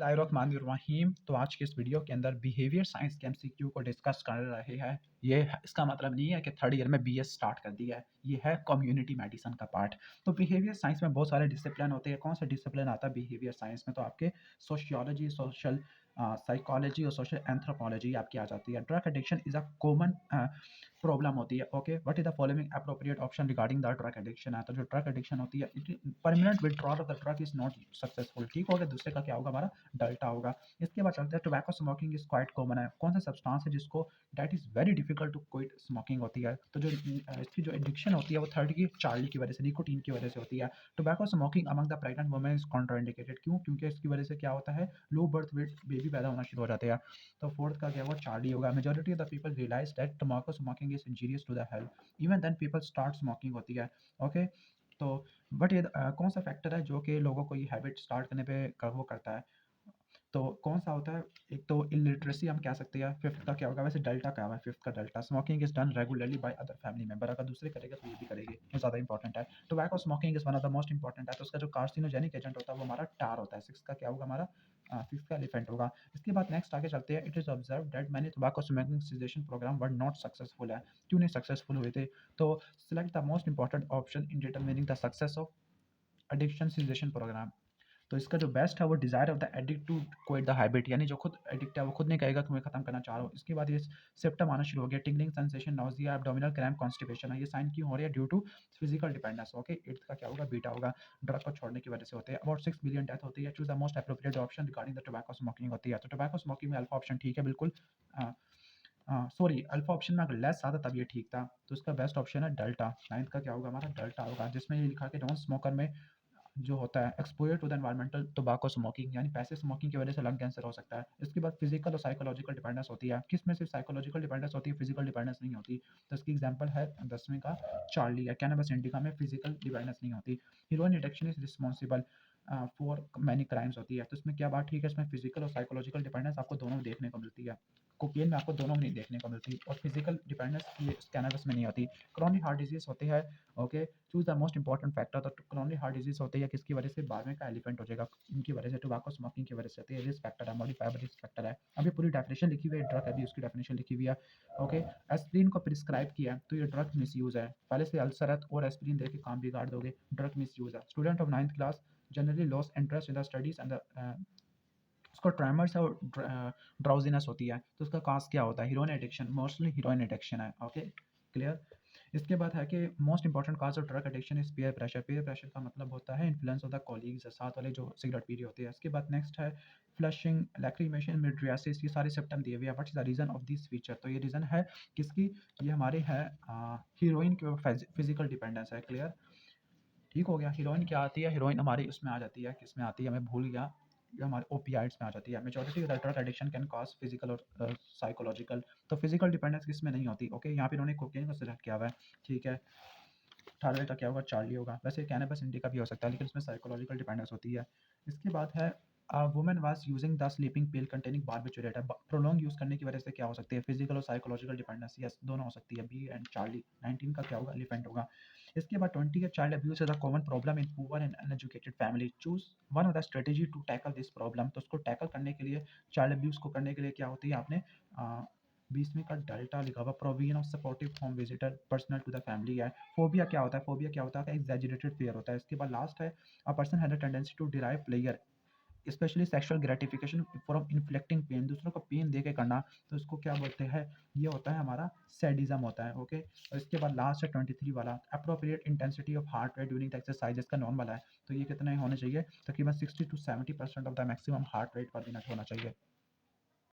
बिस्मिल्लाहिर्रहमानिर्रहीम। तो आज के इस वीडियो के अंदर बिहेवियर साइंस के एमसीक्यू को डिस्कस कर रहे हैं। इसका मतलब नहीं है कि थर्ड ईयर में बीएस स्टार्ट कर दिया है, ये है कम्युनिटी मेडिसिन का पार्ट। तो बिहेवियर साइंस में बहुत सारे डिसिप्लिन होते हैं। कौन सा डिसिप्लिन आता है बिहेवियर साइंस में? तो आपके सोशियोलॉजी, सोशल साइकोलॉजी और सोशल एंथ्रोपोलॉजी आपकी आ जाती है। Drug addiction is a common problem होती है। Okay, what is the following appropriate option regarding the drug addiction है? तो जो ड्रग एडिक्शन होती है, permanent withdrawal of the drug is not successful. ठीक हो गया, दूसरे का क्या होगा? हमारा डेल्टा होगा। इसके बाद चलते हैं tobacco smoking is quite common है। कौन सा सब्सटेंस है जिसको that is very difficult to quit smoking होती है? तो जो इसकी जो एडिक्शन होती है वो थर्ड की चार्ली की वजह से, निकोटीन की वजह से होती है। Tobacco smoking among the pregnant women is contraindicated. क्यों? क्योंकि इसकी वजह से क्या होता है, लो बर्थ वेट बेबी पैदा होना शुरू हो जाते हैं। तो फोर्थ का क्या होगा? चार्ली होगा। Majority of the people realize that tobacco smoking is injurious to the health, even then people start smoking होती है। ओके, तो बट ये कौन सा फैक्टर है जो कि लोगों को ये हैबिट स्टार्ट करने पे वो करता है? तो कौन सा होता है? एक तो इलिटरेसी हम कह सकते हैं। फिफ्थ का क्या होगा? वैसे डेल्टा क्या है? फिफ्थ का delta smoking is done regularly by other family member. अगर दूसरे करेगा तो ये भी करेंगे, ये ज़्यादा इंपॉर्टेंट है। Tobacco smoking is one of the most important है। तो उसका जो कार्सिनोजेनिक एजेंट होता है वो हमारा टार होता है। सिक्स का क्या होगा? हमारा फिफ्थ का एलिफेंट होगा। इसके बाद नेक्स्ट आगे चलते हैं। It is observe that many tobacco smoking cessation program were not successful है। क्यों नहीं सक्सेसफुल हुए थे? तो select the most important option in determining the success of addiction cessation program. तो इसका जो बेस्ट है वो desire of the addict to quit the habit, यानी जो खुद एडिक्ट है वो खुद नहीं कहेगा कि मैं खत्म करना चाह रहा हूँ। इसके बाद ये सिम्पटम आना शुरू हो गया। Tingling sensation, nausea, abdominal cramp, constipation है। ये साइन क्यों हो रही है? Due to physical dependence. Okay, eighth का क्या होगा? बीटा होगा। ड्रग को छोड़ने की वजह से होते हैं। अबाउट 6 मिलियन डेथ होती है। Choose the most appropriate option regarding the tobacco smoking होती है। तो टोबैको स्मोकिंग में अल्फा ऑप्शन ठीक है, बिल्कुल। सॉरी, अल्फा ऑप्शन में अगर लेस आता तब ये ठीक था। तो इसका बेस्ट ऑप्शन है डेल्टा। नाइन्थ का क्या होगा? हमारा डेल्टा होगा, जिसमें ये लिखा कि नॉन स्मोकर में जो होता है exposure to the environmental tobacco smoking, यानी पैसिव स्मोकिंग की वजह से लंग कैंसर हो सकता है। इसके बाद फिजिकल और साइकोलॉजिकल डिपेंडेंस होती है। किस में सिर्फ साइकोलॉजिकल डिपेंडेंस होती है, फिजिकल डिपेंडेंस नहीं होती? तो इसकी एग्जांपल है 10वीं का चार्ली है। कैनबिस इंडिका में फिजिकल डिपेंडेंस नहीं होती। Heroine addiction is responsible for many crimes होती है। तो इसमें क्या बात ठीक है? इसमें फिजिकल और साइकोलॉजिकल डिपेंडेंस आपको दोनों देखने को मिलती है। कोकेन में आपको दोनों नहीं देखने को मिलती, और फिजिकल डिपेंडेंस ये कैनबिस में नहीं होती। क्रोनिक हार्ट डिजीज होती है। Okay, choose the most important factor. तो क्रोनिक हार्ट डिजीज होती है किसकी वजह से? बाद में का एलिफेंट हो जाएगा, इनकी वजह से, टोबैको स्मोकिंग की वजह से होती है। रिस्क फैक्टर है, मॉडिफाइबल रिस्क फैक्टर है। अभी पूरी डेफिनेशन लिखी हुई है ड्रग, अभी उसकी डेफिनेशन लिखी हुई है। ओके, एस्पिरिन को प्रिस्क्राइब किया तो ये ड्रग मिसयूज है। पहले से अल्सर है और एस्पिरिन दे के काम बिगाड़ दोगे, ड्रग मिसयूज है। Student of 9th class generally loss interest in the studies and उसको ट्रेमर्स और ड्राउजीनेस होती है। तो उसका काज क्या होता है? Heroin addiction, mostly heroin addiction है। Okay, clear. इसके बाद है कि most important cause of drug addiction is peer pressure. Peer pressure का मतलब होता है इन्फ्लुएंस ऑफ द कॉलीग्स, साथ वाले जो सिगरेट पी रहे होते हैं। इसके बाद नेक्स्ट है फ्लशिंग, लैक्रिमेशन, मिड्रियासिस, ये सारे सिम्टम दिए हुए हैं। What is the reason of this feature? तो ये रीजन है किसकी? ये हमारे है हीरोइन के फिजिकल डिपेंडेंस है। क्लियर, ठीक हो गया। हीरोइन क्या आती है? हीरोइन हमारी उसमें आ जाती है, किस में आती है मैं भूल गया। ये हमारे ओपियाइड्स में आ जाती है। Majority of the drug addiction can cause physical और साइकोलॉजिकल। तो फिजिकल डिपेंडेंस किस में नहीं होती? ओके, यहाँ पे इन्होंने कोकेन को सिलेक्ट किया हुआ है। ठीक है, 18वें का क्या होगा? चार्ली होगा। वैसे कैनबिस इंडिका भी हो सकता है, लेकिन इसमें साइकोलॉजिकल डिपेंडेंस होती है। इसके बाद है women was using the sleeping pill containing barbiturate. Prolong use करने की वजह से क्या हो सकती है? फिजिकल और साइकोलॉजिकल डिपेंडेंस, यस, दोनों हो सकती है। B and Charlie. 19 का क्या होगा? एलिफेंट होगा। इसके बाद 20 का child abuse is a common problem in poor and uneducated family. Choose one of the strategy to tackle this problem. तो उसको टैकल करने के लिए, चाइल्ड अब्यूज को करने के लिए क्या होती है? आपने 20वीं का डेल्टा लिखा हुआ, provision of supportive home visitor personal to the family है। फोबिया क्या होता है? फोबिया क्या होता है? एग्जैजरेटेड फियर होता है। इसके बाद लास्ट है a person had a tendency to derive pleasure specially sexual gratification from inflicting pain, दूसरों को पेन दे के करना। तो इसको क्या बोलते हैं? ये होता है हमारा सैडिज्म होता है। ओके, और इसके बाद लास्ट है 23 वाला, appropriate intensity of heart rate during the exercise. इसका नॉर्मल है, तो ये कितने होने चाहिए? तकरीबन 60 to 70% of the maximum heart rate पर मिनट होना चाहिए।